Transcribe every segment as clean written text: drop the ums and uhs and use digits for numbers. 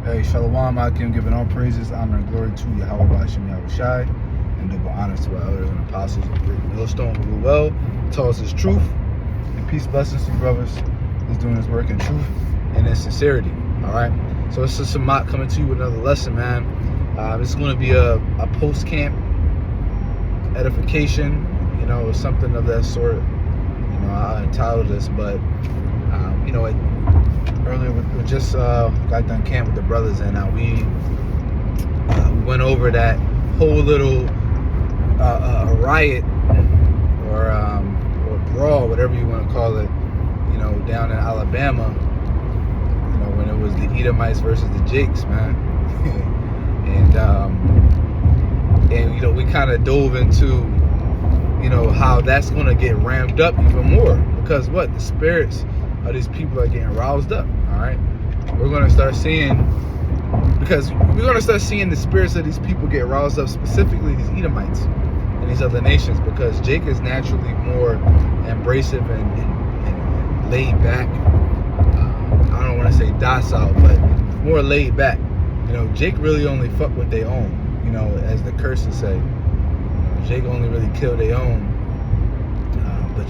Hey, Shalom, Akim, giving all praises, honor, and glory to Yahweh Bashim Yahushai, and double honor to our elders and apostles of great millstone who rule well, tell us his truth, and peace, blessings to you brothers. He's doing his work in truth and in sincerity. All right, so it's just Samat coming to you with another lesson, man. This is going to be a post-camp edification, or something of that sort. I entitled this, but earlier we just got done camp with the brothers, and we went over that whole little riot or brawl, whatever you want to call it, down in Alabama, when it was the Edomites versus the Jakes, man. and we kind of dove into how that's going to get ramped up even more, because the spirits of these people are getting roused up. All right, we're going to start seeing the spirits of these people get roused up, specifically these Edomites and these other nations, because Jake is naturally more abrasive and laid back. I don't want to say docile, but more laid back. Jake really only fuck with their own, as the curses say. Jake only really kill their own. But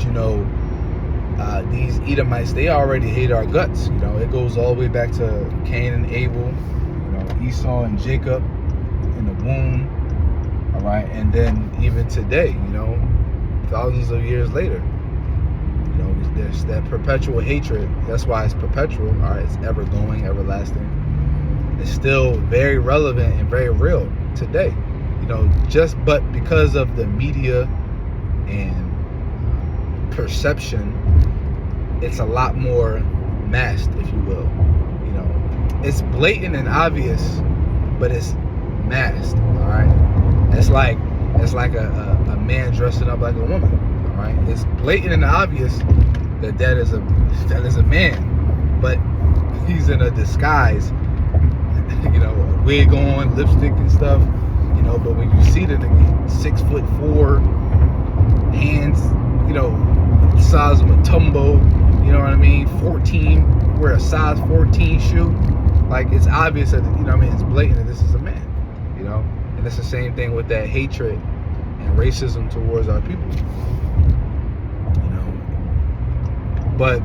these Edomites, they already hate our guts. It goes all the way back to Cain and Abel, Esau and Jacob in the womb. All right, and then even today, thousands of years later, there's that perpetual hatred. That's why it's perpetual. All right, it's ever going, everlasting. It's still very relevant and very real today. But because of the media and perception, it's a lot more masked, if you will. It's blatant and obvious, but it's masked. All right, it's like a man dressing up like a woman. All right, it's blatant and obvious that is a man, but he's in a disguise. A wig on, lipstick and stuff. But when you see the nigga, 6'4", hands, size of a tumbo, you know what I mean? 14, wear a size 14 shoe. Like, it's obvious that, it's blatant that this is a man, And it's the same thing with that hatred and racism towards our people, But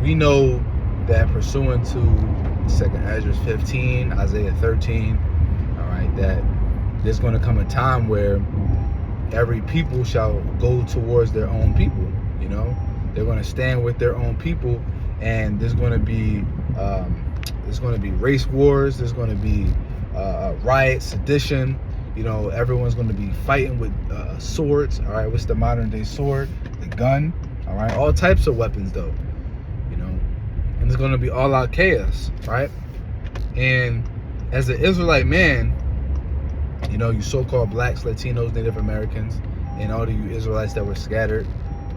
we know that pursuant to 2nd Ezra 15, Isaiah 13, all right, that there's going to come a time where every people shall go towards their own people. They're going to stand with their own people, and there's going to be race wars. There's going to be riots, sedition. Everyone's going to be fighting with swords. All right, what's the modern day sword? The gun. All right, all types of weapons though. And there's going to be all out chaos, right? And as an Israelite man, you so-called blacks, Latinos, Native Americans, and all of you Israelites that were scattered,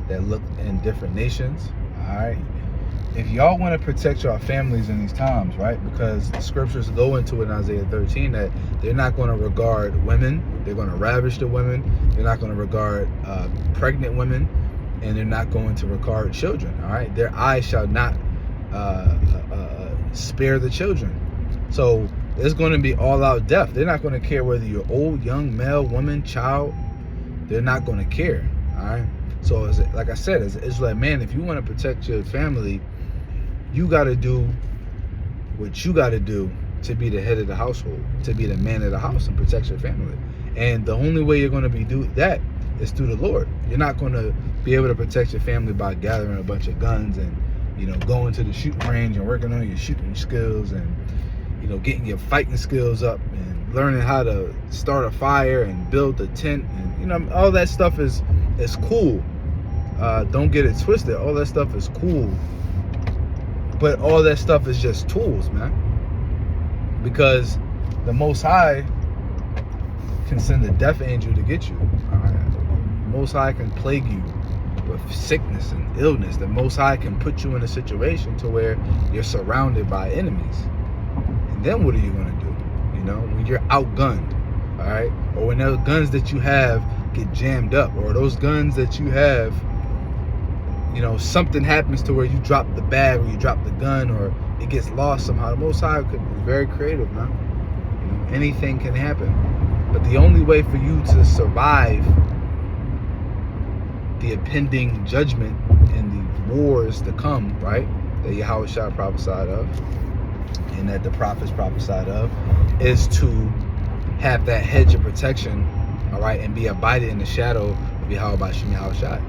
that look in different nations, all right? If y'all want to protect your families in these times, right? Because the scriptures go into it in Isaiah 13 that they're not going to regard women. They're going to ravish the women. They're not going to regard pregnant women, and they're not going to regard children, all right? Their eyes shall not spare the children. So it's going to be all-out death. They're not going to care whether you're old, young, male, woman, child. They're not going to care, all right? So, like I said, as an Israelite man, if you want to protect your family, you got to do what you got to do to be the head of the household, to be the man of the house and protect your family. And the only way you're going to do that is through the Lord. You're not going to be able to protect your family by gathering a bunch of guns and, going to the shooting range and working on your shooting skills and, getting your fighting skills up and learning how to start a fire and build a tent. And, all that stuff is cool. Don't get it twisted. All that stuff is cool. But all that stuff is just tools, man. Because the Most High can send a death angel to get you. All right? The Most High can plague you with sickness and illness. The Most High can put you in a situation to where you're surrounded by enemies. And then what are you going to do? When you're outgunned, all right? Or when those guns that you have get jammed up, or those guns that you have, something happens to where you drop the bag or you drop the gun, or it gets lost somehow. The Most High is very creative, man. You know, anything can happen. But the only way for you to survive the impending judgment and the wars to come, right, that Yahushua prophesied of and that the prophets prophesied of, is to have that hedge of protection, all right, and be abided in the shadow of Yahweh Shem Yahushua.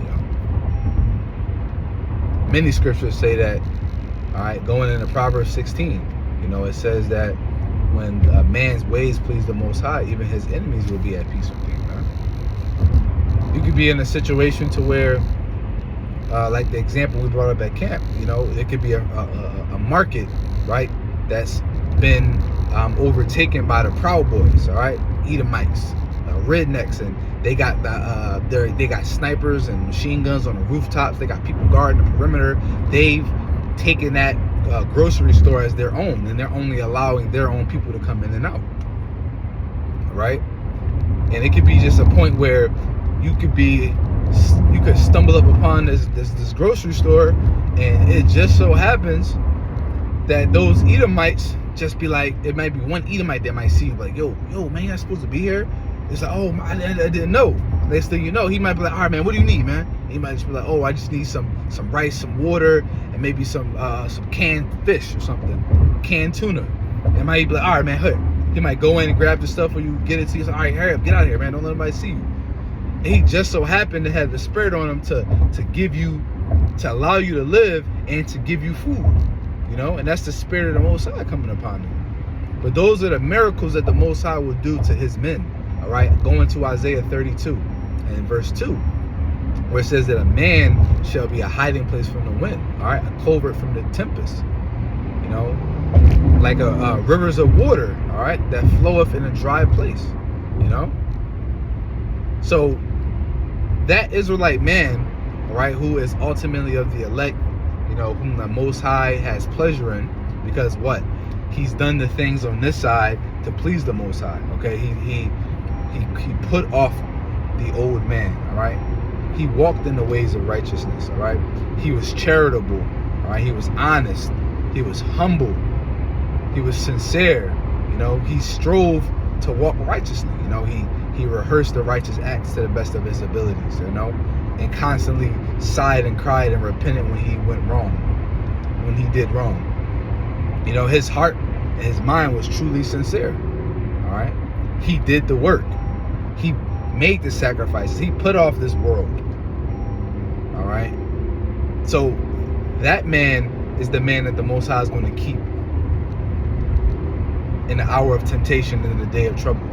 You know, many scriptures say that, all right, going into Proverbs 16, you know, it says that when a man's ways please the Most High, even his enemies will be at peace with him, right? You could be in a situation to where, like the example we brought up at camp, you know, it could be a market, right, that's been overtaken by the Proud Boys, all right, Edomites, rednecks, and they got they got snipers and machine guns on the rooftops. They got people guarding the perimeter. They've taken that grocery store as their own, and they're only allowing their own people to come in and out, right? And it could be just a point where you could stumble up upon this grocery store, and it just so happens that those Edomites just be like, it might be one Edomite that might see you like, yo man, you're not supposed to be here. It's like, oh, I didn't know. Next thing you know, he might be like, all right man, what do you need, man? And he might just be like, oh, I just need some rice, some water, and maybe some canned fish or something, canned tuna. And might be like, all right man, he might go in and grab the stuff when you get it to you. Like, all right, hurry up, get out of here, man, don't let anybody see you. And he just so happened to have the spirit on him to give you, to allow you to live and to give you food, you know, and that's the spirit of the Most High coming upon him. But those are the miracles that the Most High will do to his men, all right? Going to Isaiah 32 and verse 2, where it says that a man shall be a hiding place from the wind, all right, a covert from the tempest, you know, like a rivers of water, all right, that floweth in a dry place, you know. So that Israelite man, all right, who is ultimately of the elect, you know, whom the Most High has pleasure in, because what? He's done the things on this side to please the Most High, okay? He put off the old man, all right? He walked in the ways of righteousness, all right? He was charitable, all right? He was honest. He was humble. He was sincere, you know? He strove to walk righteously, you know? He rehearsed the righteous acts to the best of his abilities, you know? And constantly sighed and cried and repented when he went wrong, when he did wrong. You know, his heart and his mind was truly sincere, all right? He did the work. He made the sacrifices. He put off this world, all right? So that man is the man that the Most High is going to keep in the hour of temptation and in the day of trouble.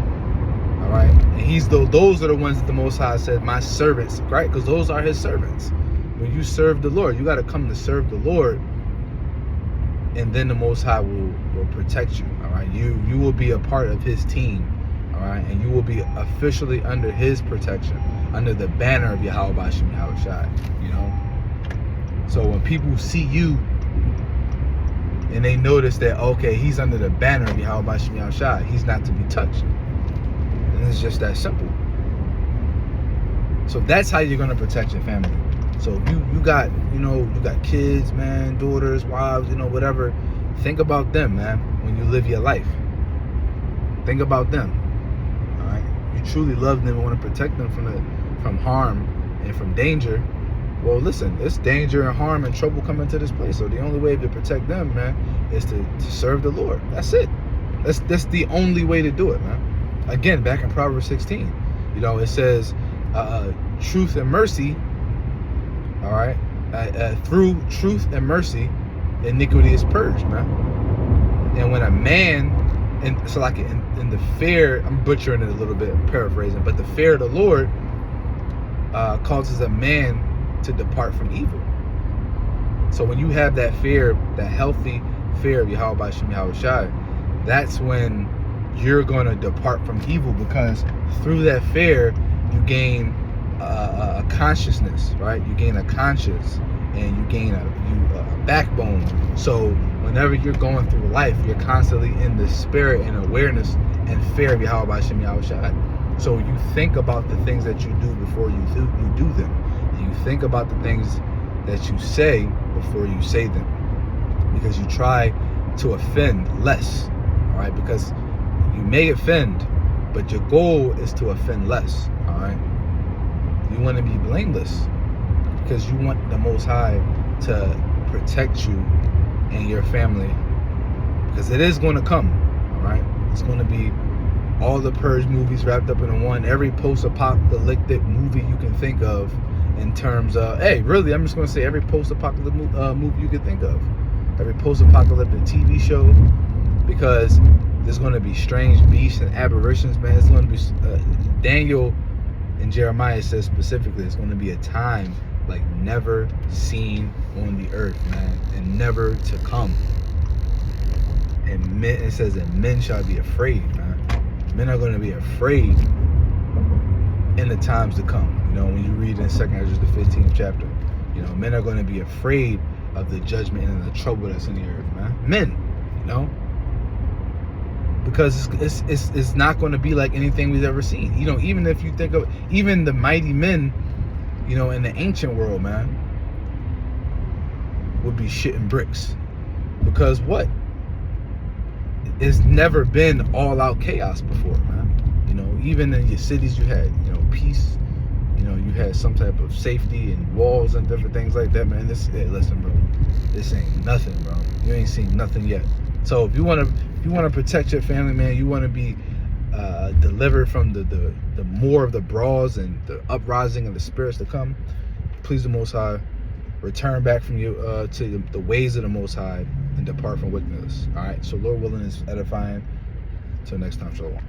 All right, and those are the ones that the Most High said, my servants, right? Because those are his servants. When you serve the Lord, you got to come to serve the Lord, and then the Most High will protect you. All right, you will be a part of his team. All right, and you will be officially under his protection, under the banner of Yahweh Shem Yahushua. You know, so when people see you and they notice that, okay, he's under the banner of Yahweh Shem Yahushua, he's not to be touched. And it's just that simple. So that's how you're gonna protect your family. So if you got, you know, you got kids, man, daughters, wives, you know, whatever. Think about them, man, when you live your life. Think about them. All right. You truly love them and want to protect them from harm and from danger. Well, listen, it's danger and harm and trouble coming to this place. So the only way to protect them, man, is to serve the Lord. That's it. That's the only way to do it, man. Again, back in Proverbs 16, you know, it says, truth and mercy, all right, through truth and mercy, iniquity is purged, man. And when a man, and so like in the fear, I'm butchering it a little bit, I'm paraphrasing, but the fear of the Lord causes a man to depart from evil. So when you have that fear, that healthy fear of Yahweh Shem Yahushua, that's when you're going to depart from evil, because through that fear you gain a consciousness, right? You gain a conscience, and you gain a backbone. So whenever you're going through life, you're constantly in the spirit and awareness and fear of Yahweh Shem Yahushua. So you think about the things that you do before you do them. And you think about the things that you say before you say them. because you try to offend less. All right, because you may offend, but your goal is to offend less. All right, you want to be blameless because you want the Most High to protect you and your family, because it is going to come. All right, it's going to be all the Purge movies wrapped up in one, every post-apocalyptic movie you can think of, in terms of, hey, really, I'm just going to say every post-apocalyptic movie you can think of, every post-apocalyptic TV show, because there's going to be strange beasts and aberrations, man. It's going to be, Daniel and Jeremiah says specifically, it's going to be a time like never seen on the earth, man, and never to come. And men, it says that men shall be afraid, man. Men are going to be afraid in the times to come. You know, when you read in 2 Ezra, the 15th chapter, you know, men are going to be afraid of the judgment and the trouble that's in the earth, man. Men, you know, because it's not going to be like anything we've ever seen. You know, even if you think of even the mighty men, you know, in the ancient world, man, would be shitting bricks. Because what? It's never been all-out chaos before, man. You know, even in your cities, you had, you know, peace. You know, you had some type of safety and walls and different things like that, man. Hey, listen, bro, this ain't nothing, bro. You ain't seen nothing yet. So if you want to protect your family, man, you want to be delivered from the more of the brawls and the uprising of the spirits to come, please the Most High, return back from you to the ways of the Most High and depart from wickedness. All right, so Lord willing is edifying. Till next time, shalom.